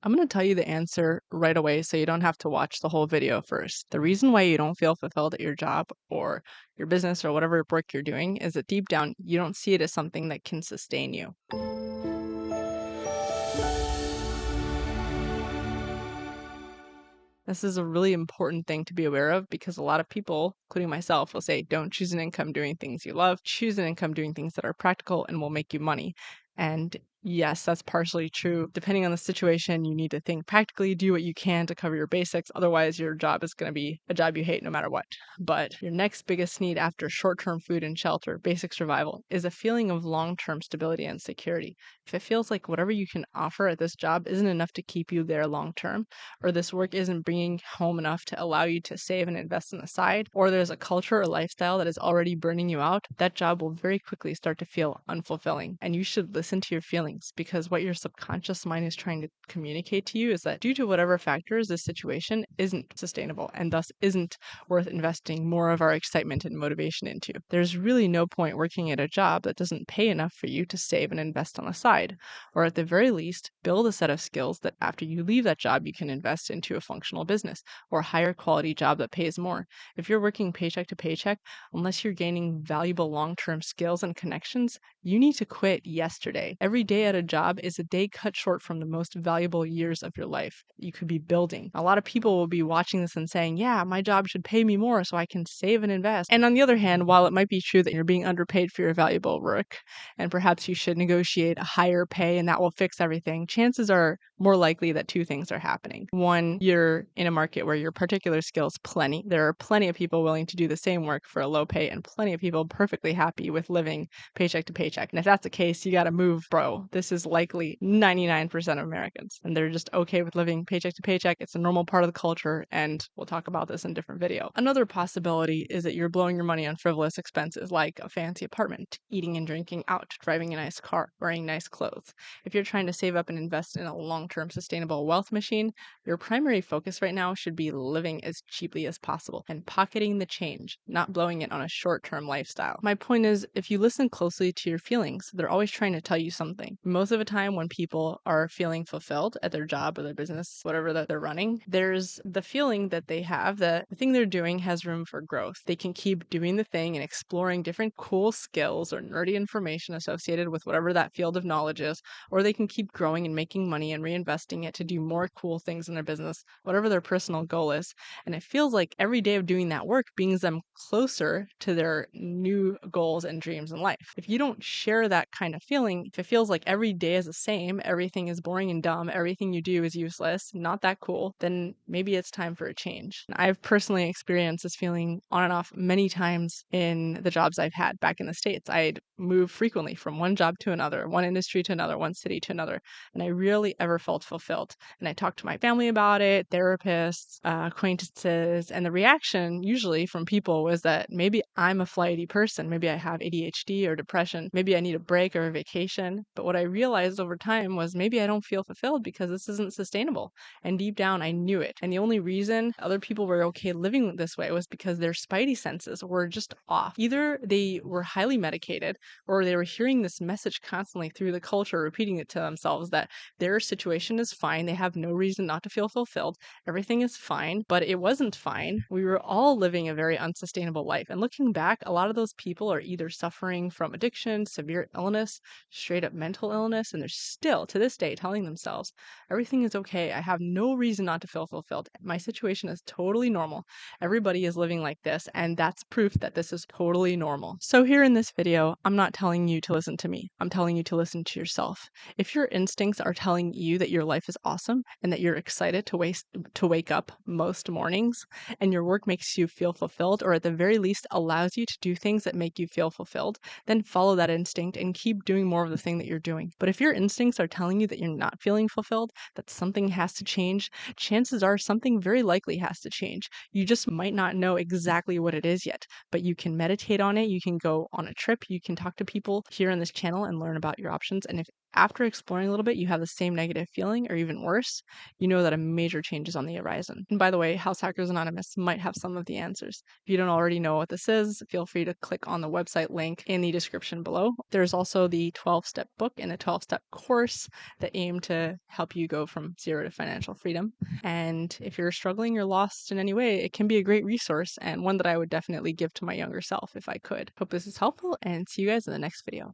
I'm going to tell you the answer right away so you don't have to watch the whole video first. The reason why you don't feel fulfilled at your job or your business or whatever work you're doing is that deep down you don't see it as something that can sustain you. This is a really important thing to be aware of because a lot of people, including myself, will say, don't choose an income doing things you love, choose an income doing things that are practical and will make you money. And yes, that's partially true. Depending on the situation, you need to think practically, do what you can to cover your basics. Otherwise, your job is going to be a job you hate no matter what. But your next biggest need after short-term food and shelter, basic survival, is a feeling of long-term stability and security. If it feels like whatever you can offer at this job isn't enough to keep you there long-term, or this work isn't bringing home enough to allow you to save and invest on the side, or there's a culture or lifestyle that is already burning you out, that job will very quickly start to feel unfulfilling. And you should listen to your feelings, because what your subconscious mind is trying to communicate to you is that due to whatever factors, this situation isn't sustainable and thus isn't worth investing more of our excitement and motivation into. There's really no point working at a job that doesn't pay enough for you to save and invest on the side, or at the very least, build a set of skills that after you leave that job, you can invest into a functional business or a higher quality job that pays more. If you're working paycheck to paycheck, unless you're gaining valuable long-term skills and connections, you need to quit yesterday. Every day at a job is a day cut short from the most valuable years of your life you could be building. A lot of people will be watching this and saying, yeah, my job should pay me more so I can save and invest. And on the other hand, while it might be true that you're being underpaid for your valuable work, and perhaps you should negotiate a higher pay and that will fix everything, chances are more likely that two things are happening. One, you're in a market where your particular skills plenty. There are plenty of people willing to do the same work for a low pay and plenty of people perfectly happy with living paycheck to paycheck. And if that's the case, you got to move, bro. This is likely 99% of Americans, and they're just okay with living paycheck to paycheck. It's a normal part of the culture, and we'll talk about this in a different video. Another possibility is that you're blowing your money on frivolous expenses like a fancy apartment, eating and drinking out, driving a nice car, wearing nice clothes. If you're trying to save up and invest in a long-term sustainable wealth machine, your primary focus right now should be living as cheaply as possible and pocketing the change, not blowing it on a short-term lifestyle. My point is, if you listen closely to your feelings, they're always trying to tell you something. Most of the time when people are feeling fulfilled at their job or their business, whatever that they're running, there's the feeling that they have that the thing they're doing has room for growth. They can keep doing the thing and exploring different cool skills or nerdy information associated with whatever that field of knowledge is, or they can keep growing and making money and reinvesting it to do more cool things in their business, whatever their personal goal is. And it feels like every day of doing that work brings them closer to their new goals and dreams in life. If you don't share that kind of feeling, if it feels like every day is the same, everything is boring and dumb, everything you do is useless, not that cool, then maybe it's time for a change. I've personally experienced this feeling on and off many times in the jobs I've had back in the States. I'd move frequently from one job to another, one industry to another, one city to another, and I rarely ever felt fulfilled. And I talked to my family about it, therapists, acquaintances, and the reaction usually from people was that maybe I'm a flighty person, maybe I have ADHD or depression, maybe I need a break or a vacation. But what I realized over time was maybe I don't feel fulfilled because this isn't sustainable. And deep down, I knew it. And the only reason other people were okay living this way was because their spidey senses were just off. Either they were highly medicated, or they were hearing this message constantly through the culture, repeating it to themselves that their situation is fine. They have no reason not to feel fulfilled. Everything is fine, but it wasn't fine. We were all living a very unsustainable life. And looking back, a lot of those people are either suffering from addiction, severe illness, straight up mental illness, and they're still to this day telling themselves, everything is okay. I have no reason not to feel fulfilled. My situation is totally normal. Everybody is living like this, and that's proof that this is totally normal. So here in this video, I'm not telling you to listen to me. I'm telling you to listen to yourself. If your instincts are telling you that your life is awesome and that you're excited to wake up most mornings, and your work makes you feel fulfilled, or at the very least allows you to do things that make you feel fulfilled, then follow that instinct and keep doing more of the thing that you're doing. But if your instincts are telling you that you're not feeling fulfilled, that something has to change, chances are something very likely has to change. You just might not know exactly what it is yet, but you can meditate on it. You can go on a trip. You can talk to people here on this channel and learn about your options. And if after exploring a little bit, you have the same negative feeling or even worse, you know that a major change is on the horizon. And by the way, House Hackers Anonymous might have some of the answers. If you don't already know what this is, feel free to click on the website link in the description below. There's also the 12-step book and the 12-step course that aim to help you go from zero to financial freedom. And if you're struggling, you're lost in any way, it can be a great resource and one that I would definitely give to my younger self if I could. Hope this is helpful and see you guys in the next video.